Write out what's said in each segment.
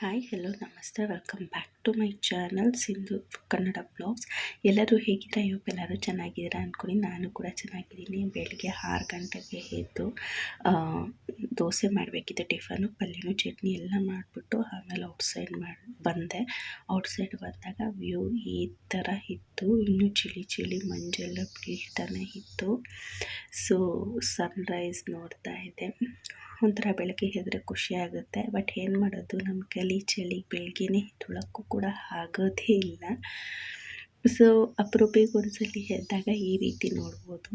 Hi hello ನಮಸ್ತೆ, welcome back to my channel Sindhu Kannada blogs. ಎಲ್ಲರೂ ಹೇಗಿದ್ದೀರಾ? ಎಲ್ಲರೂ ಚೆನ್ನಾಗಿದ್ದೀರಾ ಅಂದ್ಕೊಂಡು ನಾನು ಕೂಡ ಚೆನ್ನಾಗಿದ್ದೀನಿ. ಬೆಳಗ್ಗೆ 6 ಗಂಟೆಗೆ ಎದ್ದು ದೋಸೆ ಮಾಡಬೇಕಿತ್ತು. ಟಿಫನು, ಪಲ್ಯನೂ, ಚಟ್ನಿ ಎಲ್ಲ ಮಾಡಿಬಿಟ್ಟು ಆಮೇಲೆ ಔಟ್ಸೈಡ್ ಬಂದೆ. ಔಟ್ಸೈಡ್ ಬಂದಾಗ ವ್ಯೂ ಈ ಥರ ಇತ್ತು. ಇನ್ನೂ ಚಿಳಿ ಮಂಜೆಲ್ಲ ಬೀಳ್ತಾನೆ ಇತ್ತು. ಸೊ ಸನ್ರೈಸ್ ನೋಡ್ತಾ ಇದ್ದೆ. ಒಂಥರ ಬೆಳಗ್ಗೆ ಎದ್ರೆ ಖುಷಿ ಆಗುತ್ತೆ. ಬಟ್ ಏನು ಮಾಡೋದು, ನಮ್ಮ ಚಳಿ ಬೆಳಗ್ಗೆನೇ ಎದ್ದೊಳಕ್ಕೂ ಕೂಡ ಆಗೋದೇ ಇಲ್ಲ. ಸೊ ಅಪರೂಪಕ್ಕೆ ಒಂದ್ಸಲಿ ಎದ್ದಾಗ ಈ ರೀತಿ ನೋಡ್ಬೋದು.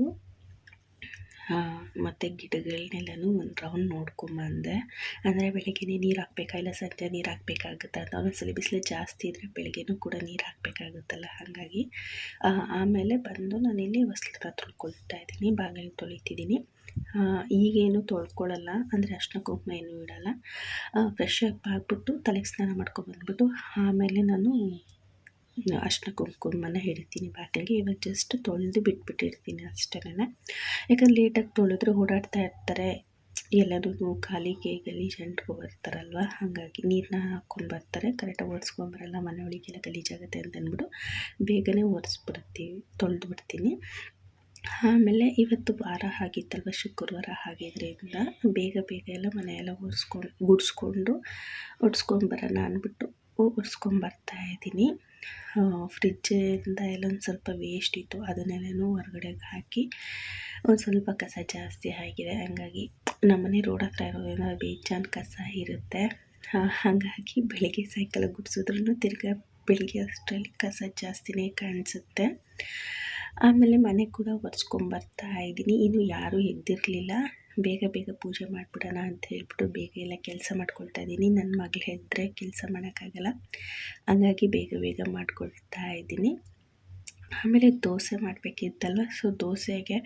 ಮತ್ತು ಗಿಡಗಳನ್ನೆಲ್ಲನೂ ಒಂದು ರೌಂಡ್ ನೋಡ್ಕೊಂಬಂದೆ. ಅಂದರೆ ಬೆಳಗ್ಗೆನೇ ನೀರು ಹಾಕಬೇಕಾ ಇಲ್ಲ ಸಂಜೆ ನೀರು ಹಾಕಬೇಕಾಗುತ್ತಾ ಅಂತ. ಒಂದೊಂದ್ಸಲಿ ಬಿಸಿಲು ಜಾಸ್ತಿ ಇದ್ದರೆ ಬೆಳಗ್ಗೆನೂ ಕೂಡ ನೀರು ಹಾಕಬೇಕಾಗುತ್ತಲ್ಲ, ಹಾಗಾಗಿ ಆಮೇಲೆ ಬಂದು ನಾನಿಲ್ಲಿ ಹೊಸ್ಲನ್ನ ತೊಳ್ಕೊಳ್ತಾ ಇದ್ದೀನಿ, ಬಾಗಿಲು ತೊಳಿತಿದ್ದೀನಿ. ಈಗೇನು ತೊಳ್ಕೊಳ್ಳಲ್ಲ, ಅಂದರೆ ಅರ್ಶಿನ ಕುಂಕುಮ ಏನೂ ಇಡಲ್ಲ. ಫ್ರೆಶ್ ಅಪ್ ಆಗಿಬಿಟ್ಟು ತಲೆಗೆ ಸ್ನಾನ ಮಾಡ್ಕೊಬಂದ್ಬಿಟ್ಟು ಆಮೇಲೆ ನಾನು ಅರ್ಶಿನ ಕುಂಕುಮನ ಇಡ್ತೀನಿ ಬಾಗಿಲಿಗೆ. ಇವಾಗ ಜಸ್ಟ್ ತೊಳೆದು ಬಿಟ್ಬಿಟ್ಟಿರ್ತೀನಿ ಅಷ್ಟೇನೆ. ಯಾಕಂದ್ರೆ ಲೇಟಾಗಿ ತೊಳೆದ್ರೆ ಓಡಾಡ್ತಾ ಇರ್ತಾರೆ, ಎಲ್ಲರೂ ಕಾಲಿಗೆ ಗಲೀಜು ಅಂಟ್ಕೊಬರ್ತಾರಲ್ವ, ಹಾಗಾಗಿ ನೀರನ್ನ ಹಾಕ್ಕೊಂಡು ಬರ್ತಾರೆ, ಕರೆಕ್ಟಾಗಿ ಒರೆಸ್ಕೊಂಬರಲ್ಲ, ಮನೆ ಒಳಗೆಲ್ಲ ಗಲೀಜಾಗುತ್ತೆ ಅಂತ ಅಂದ್ಬಿಟ್ಟು ಬೇಗನೆ ಒರೆಸ್ಬಿಡ್ತೀವಿ, ತೊಳೆದು ಬಿಡ್ತೀನಿ. ಆಮೇಲೆ ಇವತ್ತು ವಾರ ಆಗಿತ್ತಲ್ವ, ಶುಕ್ರವಾರ ಆಗಿದ್ದರಿಂದ ಬೇಗ ಎಲ್ಲ ಮನೆಯೆಲ್ಲ ಗುಡಿಸ್ಕೊಂಡು ಒಡ್ಸ್ಕೊಂಬರೋಣ ಅಂದ್ಬಿಟ್ಟು ಒಡ್ಸ್ಕೊಂಬರ್ತಾಯಿದ್ದೀನಿ. ಫ್ರಿಜ್ಜಿಂದ ಎಲ್ಲೊಂದು ಸ್ವಲ್ಪ ವೇಸ್ಟ್ ಇತ್ತು, ಅದನ್ನೆಲ್ಲನೂ ಹೊರಗಡೆಗೆ ಹಾಕಿ ಒಂದು ಸ್ವಲ್ಪ ಕಸ ಜಾಸ್ತಿ ಆಗಿದೆ. ಹಾಗಾಗಿ ನಮ್ಮನೆ ರೋಡ್ ಹತ್ರ ಇರೋದ್ರಿಂದ ಬೇಜಾನ್ ಕಸ ಇರುತ್ತೆ. ಹಾಗಾಗಿ ಬೆಳಗ್ಗೆ ಸಾಯಂಕಾಲ ಗುಡಿಸಿದ್ರೂ ತಿರ್ಗಾ ಬೆಳಗ್ಗೆ ಅಷ್ಟರಲ್ಲಿ ಕಸ ಜಾಸ್ತಿನೇ ಕಾಣಿಸುತ್ತೆ. ಆಮೇಲೆ ಮನೆ ಕೂಡ ಒರೆಸ್ಕೊಂಬರ್ತಾ ಇದ್ದೀನಿ. ಇನ್ನು ಯಾರೂ ಎದ್ದಿರಲಿಲ್ಲ, ಬೇಗ ಪೂಜೆ ಮಾಡಿಬಿಡೋಣ ಅಂತ ಹೇಳ್ಬಿಟ್ಟು ಬೇಗ ಎಲ್ಲ ಕೆಲಸ ಮಾಡ್ಕೊಳ್ತಾ ಇದ್ದೀನಿ. ನನ್ನ ಮಗಳು ಎದ್ದರೆ ಕೆಲಸ ಮಾಡೋಕ್ಕಾಗಲ್ಲ, ಹಾಗಾಗಿ ಬೇಗ ಮಾಡ್ಕೊಳ್ತಾ ಇದ್ದೀನಿ. ಆಮೇಲೆ ದೋಸೆ ಮಾಡಬೇಕಿತ್ತಲ್ವ, ಸೊ ದೋಸೆಗೆ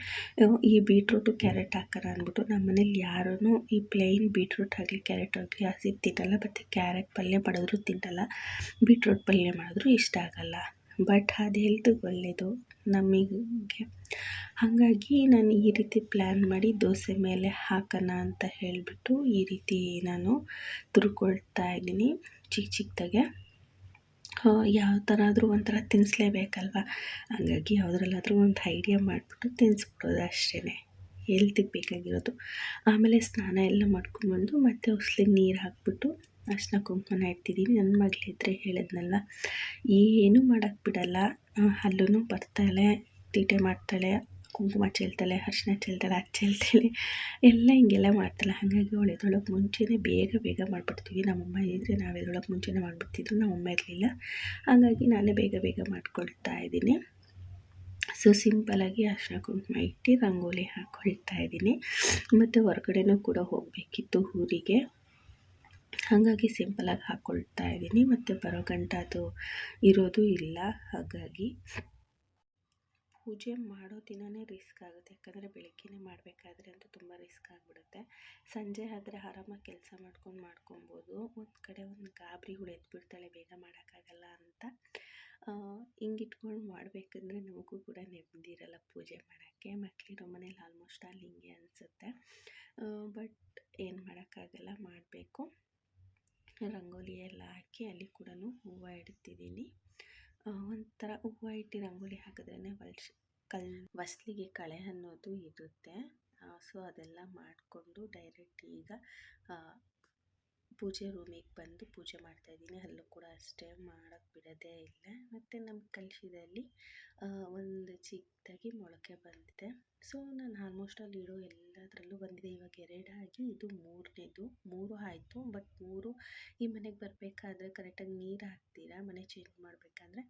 ಈ ಬೀಟ್ರೂಟು ಕ್ಯಾರೆಟ್ ಹಾಕೋಣ ಅಂದ್ಬಿಟ್ಟು ನಮ್ಮ ಮನೇಲಿ ಯಾರೂ ಈ ಪ್ಲೇನ್ ಬೀಟ್ರೂಟ್ ಆಗಲಿ ಕ್ಯಾರೆಟ್ ಆಗಲಿ ಹಸಿ ತಿನ್ನಲ್ಲ. ಮತ್ತು ಕ್ಯಾರೆಟ್ ಪಲ್ಯ ಮಾಡಿದ್ರು ತಿನ್ನಲ್ಲ, ಬೀಟ್ರೂಟ್ ಪಲ್ಯ ಮಾಡಿದ್ರು ಇಷ್ಟ ಆಗಲ್ಲ. ಬಟ್ ಅದು ಹೆಲ್ತಿಗೆ ಒಳ್ಳೆಯದು ನಮಗೆ. ಹಾಗಾಗಿ ನಾನು ಈ ರೀತಿ ಪ್ಲ್ಯಾನ್ ಮಾಡಿ ದೋಸೆ ಮೇಲೆ ಹಾಕೋಣ ಅಂತ ಹೇಳಿಬಿಟ್ಟು ಈ ರೀತಿ ನಾನು ತುರ್ಕೊಳ್ತಾ ಇದ್ದೀನಿ ಚಿಕ್ಕದಾಗೆ. ಯಾವ ಥರ ಆದರೂ ಒಂಥರ ತಿನ್ನಿಸ್ಲೇಬೇಕಲ್ವ, ಹಾಗಾಗಿ ಯಾವುದ್ರಲ್ಲಾದರೂ ಒಂದು ಐಡಿಯಾ ಮಾಡಿಬಿಟ್ಟು ತಿನ್ನಿಸ್ಬಿಡೋದು ಅಷ್ಟೇ, ಹೆಲ್ತಿಗೆ ಬೇಕಾಗಿರೋದು. ಆಮೇಲೆ ಸ್ನಾನ ಎಲ್ಲ ಮಾಡ್ಕೊಂಡ್ಬಂದು ಮತ್ತೆ ಹೊಸ್ಲಿಗೆ ನೀರು ಹಾಕ್ಬಿಟ್ಟು ಅರ್ಶಿನ ಕುಂಕುಮನ ಇಡ್ತಿದ್ದೀನಿ. ನನ್ನ ಮಗಳಿದ್ರೆ ಹೇಳಿದ್ನಲ್ಲ, ಏನೂ ಮಾಡೋಕ್ಕೆ ಬಿಡಲ್ಲ, ಅಲ್ಲೂ ಬರ್ತಾಳೆ, ತೀಟೆ ಮಾಡ್ತಾಳೆ, ಕುಂಕುಮ ಚೆಲ್ತಾಳೆ, ಅರ್ಶಿನ ಚೆಲ್ತಾಳೆ, ಅದು ಚೆಲ್ತಾಳೆ, ಎಲ್ಲ ಹಿಂಗೆಲ್ಲ ಮಾಡ್ತಾಳೆ. ಹಾಗಾಗಿ ಅವಳು ಎದ್ದೊಳಕ್ಕೆ ಮುಂಚೆನೇ ಬೇಗ ಮಾಡಿಬಿಡ್ತೀವಿ. ನಮ್ಮಮ್ಮ ಇದ್ದರೆ ನಾವು ಎದ್ದೊಳಕ್ಕೆ ಮುಂಚೆನೇ ಮಾಡಿಬಿಡ್ತಿದ್ರು, ನಮ್ಮಮ್ಮ ಇರಲಿಲ್ಲ, ಹಾಗಾಗಿ ನಾನೇ ಬೇಗ ಮಾಡ್ಕೊಳ್ತಾ ಇದ್ದೀನಿ. ಸೊ ಸಿಂಪಲಾಗಿ ಅರ್ಶಿನ ಕುಂಕುಮ ಇಟ್ಟು ರಂಗೋಲಿ ಹಾಕ್ಕೊಳ್ತಾ ಇದ್ದೀನಿ. ಮತ್ತು ಹೊರಗಡೆನೂ ಕೂಡ ಹೋಗಬೇಕಿತ್ತು ಊರಿಗೆ, ಹಾಗಾಗಿ ಸಿಂಪಲಾಗಿ ಹಾಕ್ಕೊಳ್ತಾ ಇದ್ದೀನಿ. ಮತ್ತು ಬರೋ ಗಂಟ ಅದು ಇರೋದು ಇಲ್ಲ, ಹಾಗಾಗಿ ಪೂಜೆ ಮಾಡೋ ದಿನವೇ ರಿಸ್ಕ್ ಆಗುತ್ತೆ. ಯಾಕಂದರೆ ಬೆಳಗ್ಗೆನೇ ಮಾಡಬೇಕಾದ್ರೆ ಅಂತೂ ತುಂಬ ರಿಸ್ಕ್ ಆಗಿಬಿಡುತ್ತೆ. ಸಂಜೆ ಆದರೆ ಆರಾಮಾಗಿ ಕೆಲಸ ಮಾಡ್ಕೊಬೋದು. ಒಂದು ಕಡೆ ಒಂದು ಗಾಬರಿಗಳು ಎದ್ಬಿಡ್ತಾಳೆ ಬೇಗ ಮಾಡೋಕ್ಕಾಗಲ್ಲ ಅಂತ. ಹಿಂಗಿಟ್ಕೊಂಡು ಮಾಡಬೇಕಂದ್ರೆ ನಮಗೂ ಕೂಡ ನೆಮ್ಮದಿ ಇರಲ್ಲ ಪೂಜೆ ಮಾಡೋಕ್ಕೆ. ಮಕ್ಕಳಿರೋ ಮನೇಲಿ ಆಲ್ಮೋಸ್ಟ್ ಅಲ್ಲಿ ಹಿಂಗೆ ಅನಿಸುತ್ತೆ. ಬಟ್ ಏನು ಮಾಡೋಕ್ಕಾಗಲ್ಲ, ಮಾಡಬೇಕು. ರಂಗೋಲಿ ಎಲ್ಲ ಹಾಕಿ ಅಲ್ಲಿ ಕೂಡ ಹೂವು ಇಡ್ತಿದ್ದೀನಿ. ಒಂಥರ ಹೂವು ಇಟ್ಟು ರಂಗೋಲಿ ಹಾಕಿದ್ರೇ ಹೊಸ್ಲಿಗೆ ಕಳೆ ಅನ್ನೋದು ಇರುತ್ತೆ. ಸೊ ಅದೆಲ್ಲ ಮಾಡಿಕೊಂಡು ಡೈರೆಕ್ಟ್ ಈಗ ಪೂಜೆ ರೂಮಿಗೆ ಬಂದು ಪೂಜೆ ಮಾಡ್ತಾಯಿದ್ದೀನಿ. ಅಲ್ಲೂ ಕೂಡ ಅಷ್ಟೇ ಮಾಡೋಕ್ಕೆ ಬಿಡೋದೇ ಇಲ್ಲ. ಮತ್ತು ನಮ್ಮ ಕಲಶದಲ್ಲಿ ಒಂದು ಚಿಕ್ಕದಾಗಿ ಮೊಳಕೆ ಬಂದಿದೆ. ಸೊ ನಾನು ಆಲ್ಮೋಸ್ಟ್ ಅಲ್ಲಿ ಇಡೋ ಎಲ್ಲದರಲ್ಲೂ ಬಂದಿದೆ. ಇವಾಗ 2 ಆಗಿ ಇದು 3ನೇದು. 3 ಆಯಿತು, ಬಟ್ 3 ಈ ಮನೆಗೆ ಬರಬೇಕಾದ್ರೆ ಕರೆಕ್ಟಾಗಿ ನೀರು ಹಾಕ್ತೀರಾ ಮನೆ ಚೇಂಜ್ ಮಾಡಬೇಕಾದ್ರೆ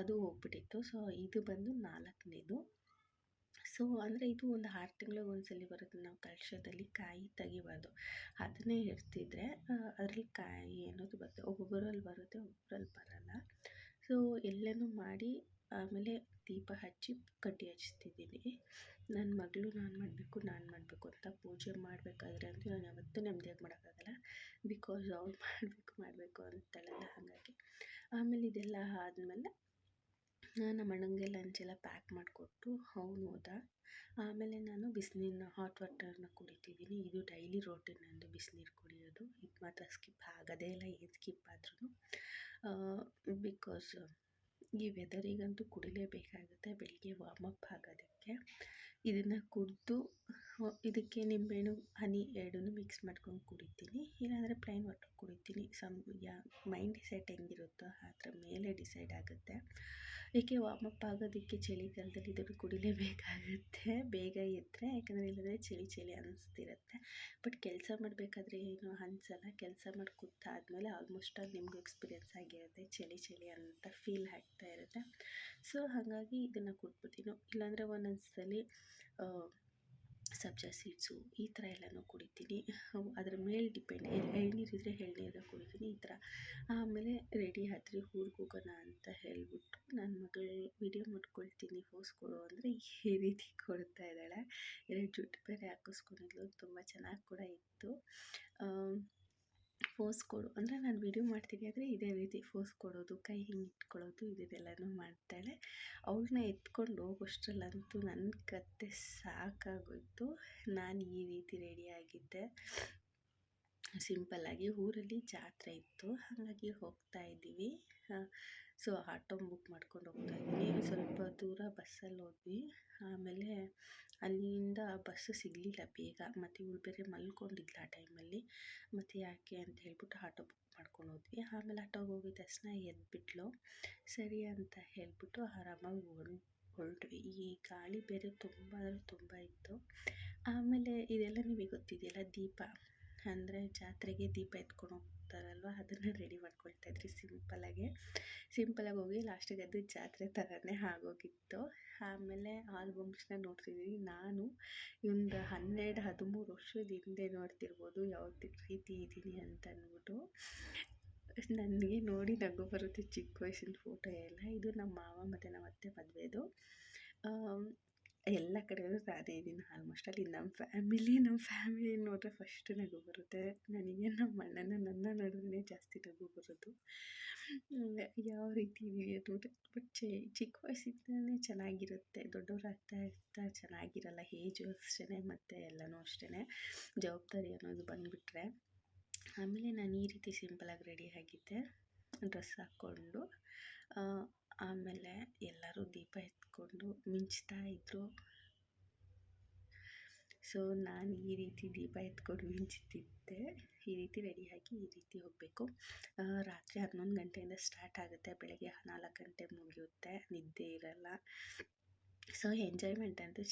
ಅದು ಹೋಗ್ಬಿಟ್ಟಿತ್ತು. ಸೊ ಇದು ಬಂದು 4ನೇದು. ಸೊ ಅಂದರೆ ಇದು ಒಂದು 6 ತಿಂಗಳಿಗೆ ಒಂದ್ಸಲಿ ಬರುತ್ತೆ. ನಾವು ಕಲಶದಲ್ಲಿ ಕಾಯಿ ತೆಗಿಬಾರ್ದು, ಅದನ್ನೇ ಇಡ್ತಿದ್ರೆ ಅದರಲ್ಲಿ ಕಾಯಿ ಅನ್ನೋದು ಬರುತ್ತೆ. ಒಬ್ಬೊಬ್ಬರಲ್ಲಿ ಬರುತ್ತೆ, ಒಬ್ಬೊಬ್ಬರಲ್ಲಿ ಬರಲ್ಲ. ಸೊ ಎಲ್ಲನೂ ಮಾಡಿ ಆಮೇಲೆ ದೀಪ ಹಚ್ಚಿ ಕಡ್ಡಿ ಹಚ್ತಿದ್ದೀನಿ. ನನ್ನ ಮಗಳು ನಾನು ಮಾಡಬೇಕು ಅಂತ ಪೂಜೆ ಮಾಡಬೇಕಾದ್ರೆ ಅಂತೂ ನಾನು ಯಾವತ್ತೂ ನೆಮ್ಮದಿಯಾಗಿ ಮಾಡೋಕ್ಕಾಗಲ್ಲ. ಬಿಕಾಸ್ ಅವ್ಳು ಮಾಡಬೇಕು ಅಂತಾಳಲ್ಲ, ಹಾಗಾಗಿ. ಆಮೇಲೆ ಇದೆಲ್ಲ ಆದಮೇಲೆ ನಮ್ಮ ಅಣ್ಣಂಗೆ ಲಂಚೆಲ್ಲ ಪ್ಯಾಕ್ ಮಾಡಿಕೊಟ್ಟು ಅವನು ಹೋದ. ಆಮೇಲೆ ನಾನು ಬಿಸಿನೀರನ್ನ ಹಾಟ್ ವಾಟರ್ನ ಕುಡಿತಿದ್ದೀನಿ. ಇದು ಡೈಲಿ ರೋಟೀನ್ ನಂದು ಬಿಸಿನೀರು ಕುಡಿಯೋದು. ಇದು ಮಾತ್ರ ಸ್ಕಿಪ್ ಆಗೋದೇ ಇಲ್ಲ, ಏನು ಸ್ಕಿಪ್ ಆದ್ರೂ. ಬಿಕಾಸ್ ಈ ವೆದರಿಗಂತೂ ಕುಡಿಲೇಬೇಕಾಗುತ್ತೆ ಬೆಳಿಗ್ಗೆ ವಾರ್ಮಪ್ ಆಗೋದಕ್ಕೆ. ಇದನ್ನು ಕುಡಿದು ಇದಕ್ಕೆ ನಿಂಬೆಹಣ್ಣು ಹನಿ ಎರಡನ್ನೂ ಮಿಕ್ಸ್ ಮಾಡ್ಕೊಂಡು ಕುಡಿತೀನಿ, ಇಲ್ಲಾಂದರೆ ಪ್ಲೈನ್ ವಾಟರ್ ಕುಡಿತೀನಿ. ಮೈಂಡ್ ಸೆಟ್ ಹೆಂಗಿರುತ್ತೋ ಅದರ ಮೇಲೆ ಡಿಸೈಡ್ ಆಗುತ್ತೆ. ಏಕೆ ವಾರ್ಮಪ್ ಆಗೋದಕ್ಕೆ ಚಳಿಗಾಲದಲ್ಲಿ ಇದನ್ನು ಕುಡಿಲೇಬೇಕಾಗುತ್ತೆ ಬೇಗ ಎದ್ದರೆ, ಯಾಕಂದರೆ ಇಲ್ಲಂದರೆ ಚಳಿ ಅನ್ನಿಸ್ತಿರುತ್ತೆ. ಬಟ್ ಕೆಲಸ ಮಾಡಬೇಕಾದ್ರೆ ಏನು ಅನಿಸಲ್ಲ. ಕೆಲಸ ಮಾಡಿ ಕೂತಾದ್ಮೇಲೆ ಆಲ್ಮೋಸ್ಟ್ ಆಲ್ ನಿಮಗೂ ಎಕ್ಸ್ಪೀರಿಯೆನ್ಸ್ ಆಗಿರುತ್ತೆ, ಚಳಿ ಅಂತ ಫೀಲ್ ಆಗ್ತಾ ಇರುತ್ತೆ. ಸೊ ಹಾಗಾಗಿ ಇದನ್ನು ಕುಡ್ಬಿಡ್ತೀನಿ. ಇಲ್ಲಾಂದರೆ ಒಂದೊಂದ್ಸಲಿ ಸಬ್ಜಾ ಸೀಡ್ಸು ಈ ಥರ ಎಲ್ಲನೂ ಕುಡಿತೀನಿ. ಅದ್ರ ಮೇಲೆ ಡಿಪೆಂಡ್. ಎಳ್ನೀರಿದ್ರೆ ಎಳ್ನೀರನ್ನ ಕುಡಿತೀನಿ ಈ ಥರ. ಆಮೇಲೆ ರೆಡಿ ಆದ್ರಿ ಊರಿಗೆ ಹೋಗೋಣ ಅಂತ ಹೇಳ್ಬಿಟ್ಟು ನನ್ನ ಮಗಳು ವಿಡಿಯೋ ಮಾಡ್ಕೊಳ್ತೀನಿ ಫೋಸ್ ಕೊಡು ಅಂದರೆ ಈ ರೀತಿ ಕೊಡ್ತಾ ಇದ್ದಾಳೆ. 2 ಜುಟ್ಟು ಬೇರೆ ಹಾಕಿಸ್ಕೊಂಡಿದ್ಲು, ತುಂಬ ಚೆನ್ನಾಗಿ ಕೂಡ ಇತ್ತು. ಫೋಸ್ ಕೊಡು ಅಂದರೆ ನಾನು ವಿಡಿಯೋ ಮಾಡ್ತೀನಿ ಆದರೆ ಇದೇ ರೀತಿ ಫೋಸ್ ಕೊಡೋದು, ಕೈ ಹಿಂಗೆ ಇಟ್ಕೊಳ್ಳೋದು, ಇದನ್ನೆಲ್ಲನೂ ಮಾಡ್ತಾಳೆ. ಅವಳನ್ನ ಎತ್ಕೊಂಡು ಹೋಗೋಷ್ಟರಲ್ಲಂತೂ ನನ್ನ ಕತೆ ಸಾಕಾಗೋಯ್ತು. ನಾನು ಈ ರೀತಿ ರೆಡಿಯಾಗಿದ್ದೆ. ಸಿಂಪಲ್ಲಾಗಿ ಊರಲ್ಲಿ ಜಾತ್ರೆ ಇತ್ತು, ಹಾಗಾಗಿ ಹೋಗ್ತಾ ಇದ್ದೀವಿ. ಸೊ ಆಟೋ ಬುಕ್ ಮಾಡ್ಕೊಂಡು ಹೋಗ್ತಾ ಇದ್ದೀವಿ. ಸ್ವಲ್ಪ ದೂರ ಬಸ್ಸಲ್ಲಿ ಹೋದ್ವಿ. ಆಮೇಲೆ ಅಲ್ಲಿಂದ ಬಸ್ಸು ಸಿಗಲಿಲ್ಲ ಬೇಗ, ಮತ್ತು ಇವಳು ಬೇರೆ ಮಲ್ಕೊಂಡಿದ್ಲು ಆ ಟೈಮಲ್ಲಿ. ಮತ್ತು ಯಾಕೆ ಅಂತ ಹೇಳ್ಬಿಟ್ಟು ಆಟೋ ಬುಕ್ ಮಾಡ್ಕೊಂಡು ಹೋದ್ವಿ. ಆಮೇಲೆ ಆಟೋಗೆ ಹೋಗಿದ ತಕ್ಷಣ ಎದ್ಬಿಟ್ಲು. ಸರಿ ಅಂತ ಹೇಳ್ಬಿಟ್ಟು ಆರಾಮಾಗಿ ಹೊರಟ್ವಿ. ಈ ಗಾಳಿ ಬೇರೆ ತುಂಬ ಇತ್ತು. ಆಮೇಲೆ ಇದೆಲ್ಲ ನಿಮಗೆ ಗೊತ್ತಿದೆಯಲ್ಲ, ದೀಪ ಅಂದರೆ ಜಾತ್ರೆಗೆ ದೀಪ ಎತ್ಕೊಂಡು ಹೋಗ್ತಾರಲ್ವ, ಅದನ್ನು ರೆಡಿ ಮಾಡ್ಕೊಳ್ತಾಯಿದ್ರಿ ಸಿಂಪಲಾಗಿ ಹೋಗಿ ಲಾಸ್ಟಿಗೆ ಅದು ಜಾತ್ರೆ ಥರನೇ ಆಗೋಗಿತ್ತು. ಆಮೇಲೆ ಆಲ್ಬಮ್ಸ್ನ ನೋಡ್ತಿದ್ವಿ. ನಾನು ಒಂದು 12-13 ವರ್ಷದ ಹಿಂದೆ ನೋಡ್ತಿರ್ಬೋದು ಯಾವ ರೀತಿ ಇದ್ದೀನಿ ಅಂತ ಅಂದ್ಬಿಟ್ಟು. ನನಗೆ ನೋಡಿ ನಗು ಬರುತ್ತೆ, ಚಿಕ್ಕ ವಯಸ್ಸಿನ ಫೋಟೋ ಎಲ್ಲ. ಇದು ನಮ್ಮ ಮಾವ ಮತ್ತು ನಮ್ಮ ಅತ್ತೆ ಮದುವೆದು. ಎಲ್ಲ ಕಡೆಯೂ ನಾನೇ ಇದ್ದೀನಿ ಆಲ್ಮೋಸ್ಟ್ ಅಲ್ಲಿ. ನಮ್ಮ ಫ್ಯಾಮಿಲಿ ನೋಡಿದ್ರೆ ಫಸ್ಟ್ ನಗು ಬರುತ್ತೆ ನನಗೆ. ನಮ್ಮ ನನ್ನ ನೋಡಿದ್ರೆ ಜಾಸ್ತಿ ನಗು ಬರೋದು. ಯಾವ ರೀತಿ ಇದೀವಿ ಅನ್ನೋದು. ಬಟ್ ಚಿಕ್ಕ ವಯಸ್ಸಿಂದಲೇ ಚೆನ್ನಾಗಿರುತ್ತೆ. ದೊಡ್ಡವರಾಗ್ತಾ ಚೆನ್ನಾಗಿರಲ್ಲ. ಏಜು ಅಷ್ಟೇ, ಮತ್ತು ಎಲ್ಲನೂ ಅಷ್ಟೇ. ಜವಾಬ್ದಾರಿ ಅನ್ನೋದು ಬಂದುಬಿಟ್ರೆ. ಆಮೇಲೆ ನಾನು ಈ ರೀತಿ ಸಿಂಪಲಾಗಿ ರೆಡಿ ಆಗಿದ್ದೆ, ಡ್ರೆಸ್ ಹಾಕ್ಕೊಂಡು. ಆಮೇಲೆ ಎಲ್ಲರೂ ದೀಪ ಎತ್ಕೊಂಡು ಮಿಂಚ್ತಾ ಇದ್ದರು. ಸೊ ನಾನು ಈ ರೀತಿ ದೀಪ ಎತ್ಕೊಂಡು ಮಿಂಚ್ತಿದ್ದೆ. ಈ ರೀತಿ ರೆಡಿಯಾಗಿ ಈ ರೀತಿ ಹೋಗಬೇಕು. ರಾತ್ರಿ 11 ಗಂಟೆಯಿಂದ ಸ್ಟಾರ್ಟ್ ಆಗುತ್ತೆ, ಬೆಳಗ್ಗೆ 4 ಗಂಟೆ ಮುಗಿಯುತ್ತೆ, ನಿದ್ದೆ ಇರಲ್ಲ. ಸೊ ಎಂಜಾಯ್ಮೆಂಟ್ ಅಂತೂ